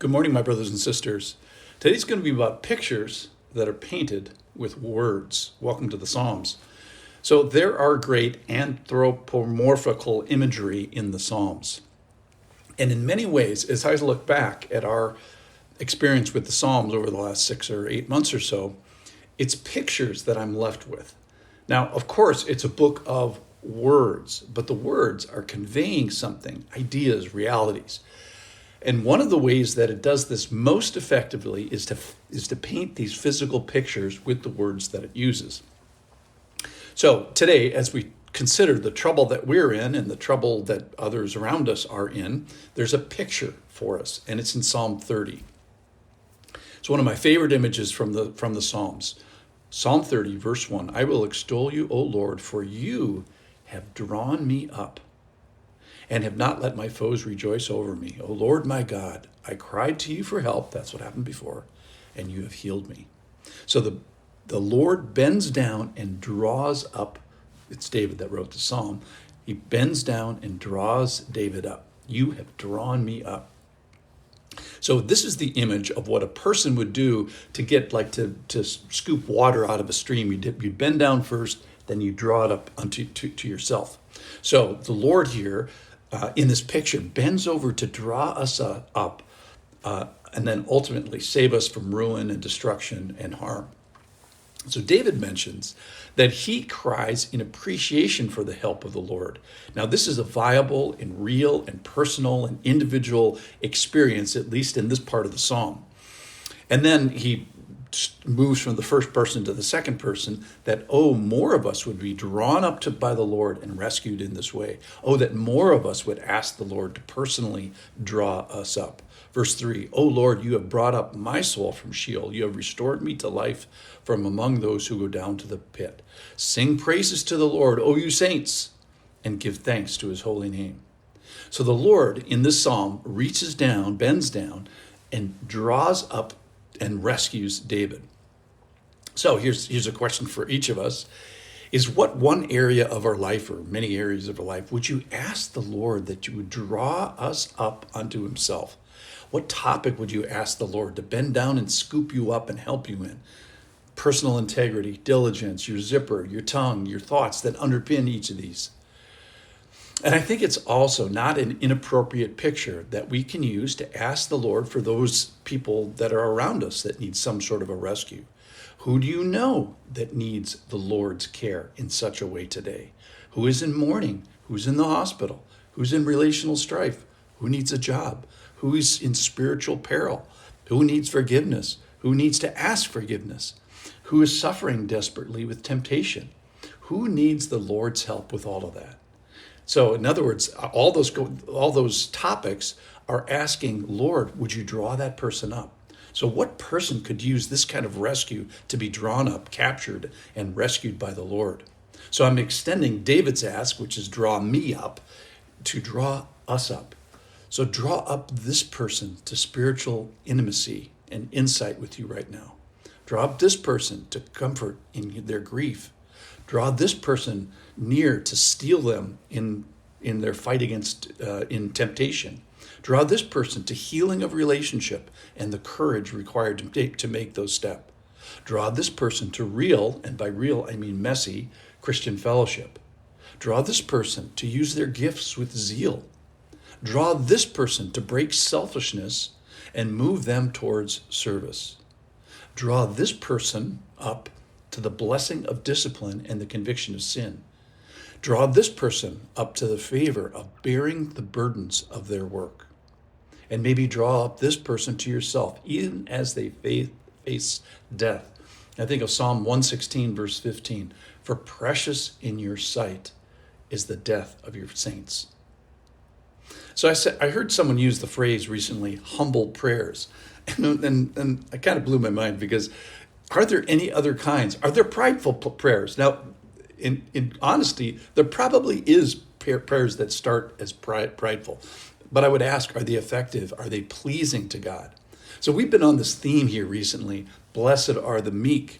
Good morning, my brothers and sisters. Today's going to be about pictures that are painted with words. Welcome to the Psalms. So there are great anthropomorphical imagery in the Psalms. And in many ways, as I look back at our experience with the Psalms over the last 6 or 8 months or so, it's pictures that I'm left with. Now, of course, it's a book of words, but the words are conveying something, ideas, realities. And one of the ways that it does this most effectively is to paint these physical pictures with the words that it uses. So today, as we consider the trouble that we're in and the trouble that others around us are in, there's a picture for us, and it's in Psalm 30. It's one of my favorite images from the Psalms. Psalm 30, verse 1, I will extol you, O Lord, for you have drawn me up and have not let my foes rejoice over me. O Lord my God, I cried to you for help. That's what happened before, and you have healed me. So the Lord bends down and draws up. It's David that wrote the psalm. He bends down and draws David up. You have drawn me up. So this is the image of what a person would do to get to scoop water out of a stream. You bend down first, then you draw it up to yourself. So the Lord here in this picture bends over to draw us up and then ultimately save us from ruin and destruction and harm. So David mentions that he cries in appreciation for the help of the Lord. Now, this is a viable and real and personal and individual experience, at least in this part of the psalm. And then he moves from the first person to the second person that, more of us would be drawn up by the Lord and rescued in this way. That more of us would ask the Lord to personally draw us up. Verse 3, O Lord, you have brought up my soul from Sheol. You have restored me to life from among those who go down to the pit. Sing praises to the Lord, O you saints, and give thanks to his holy name. So the Lord in this psalm reaches down, bends down, and draws up and rescues David. So here's a question for each of us. Is what one area of our life, or many areas of our life, would you ask the Lord that you would draw us up unto himself? What topic would you ask the Lord to bend down and scoop you up and help you in? Personal integrity, diligence, your zipper, your tongue, your thoughts that underpin each of these. And I think it's also not an inappropriate picture that we can use to ask the Lord for those people that are around us that need some sort of a rescue. Who do you know that needs the Lord's care in such a way today? Who is in mourning? Who's in the hospital? Who's in relational strife? Who needs a job? Who is in spiritual peril? Who needs forgiveness? Who needs to ask forgiveness? Who is suffering desperately with temptation? Who needs the Lord's help with all of that? So in other words, all those topics are asking, Lord, would you draw that person up? So what person could use this kind of rescue to be drawn up, captured, and rescued by the Lord? So I'm extending David's ask, which is draw me up, to draw us up. So draw up this person to spiritual intimacy and insight with you right now. Draw up this person to comfort in their grief. Draw this person near to steel them in their fight against in temptation. Draw this person to healing of relationship and the courage required to make those steps. Draw this person to real, and by real I mean messy, Christian fellowship. Draw this person to use their gifts with zeal. Draw this person to break selfishness and move them towards service. Draw this person up to the blessing of discipline and the conviction of sin. Draw this person up to the favor of bearing the burdens of their work. And maybe draw up this person to yourself, even as they face death. I think of Psalm 116, verse 15. For precious in your sight is the death of your saints. So I heard someone use the phrase recently, humble prayers. And I kind of blew my mind, because are there any other kinds? Are there prideful prayers? Now, in honesty, there probably is prayers that start as prideful. But I would ask, are they effective? Are they pleasing to God? So we've been on this theme here recently, blessed are the meek.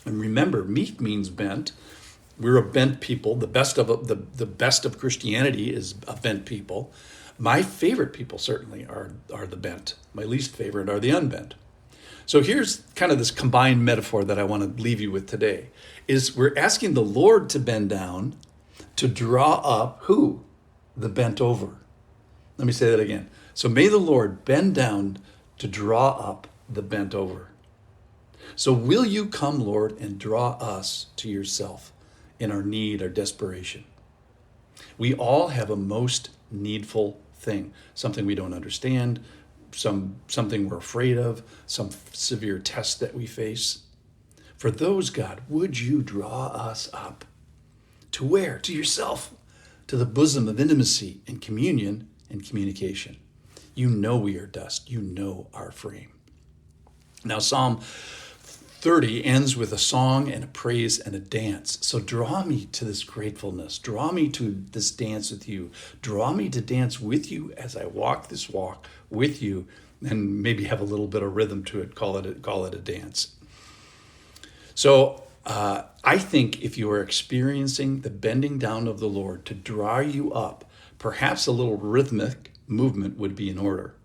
And remember, meek means bent. We're a bent people. The best of Christianity is a bent people. My favorite people certainly are the bent. My least favorite are the unbent. So here's kind of this combined metaphor that I want to leave you with today, is we're asking the Lord to bend down to draw up who? The bent over. Let me say that again. So may the Lord bend down to draw up the bent over. So will you come, Lord, and draw us to yourself in our need, our desperation? We all have a most needful thing, something we don't understand, something we're afraid of, some severe test that we face. For those, God, would you draw us up? To where? To yourself, to the bosom of intimacy and communion and communication. You know we are dust. You know our frame. Now, Psalm 30 ends with a song and a praise and a dance. So draw me to this gratefulness. Draw me to this dance with you. Draw me to dance with you as I walk this walk with you, and maybe have a little bit of rhythm to it. Call it a dance. So I think if you are experiencing the bending down of the Lord to draw you up, perhaps a little rhythmic movement would be in order.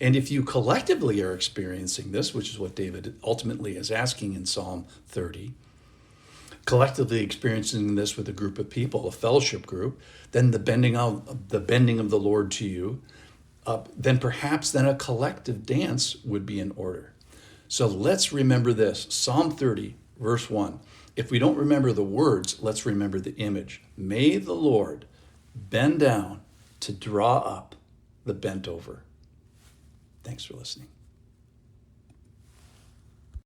And if you collectively are experiencing this, which is what David ultimately is asking in Psalm 30, collectively experiencing this with a group of people, a fellowship group, then the bending of the Lord to you, then perhaps a collective dance would be in order. So let's remember this, Psalm 30, verse 1. If we don't remember the words, let's remember the image. May the Lord bend down to draw up the bent over. Thanks for listening.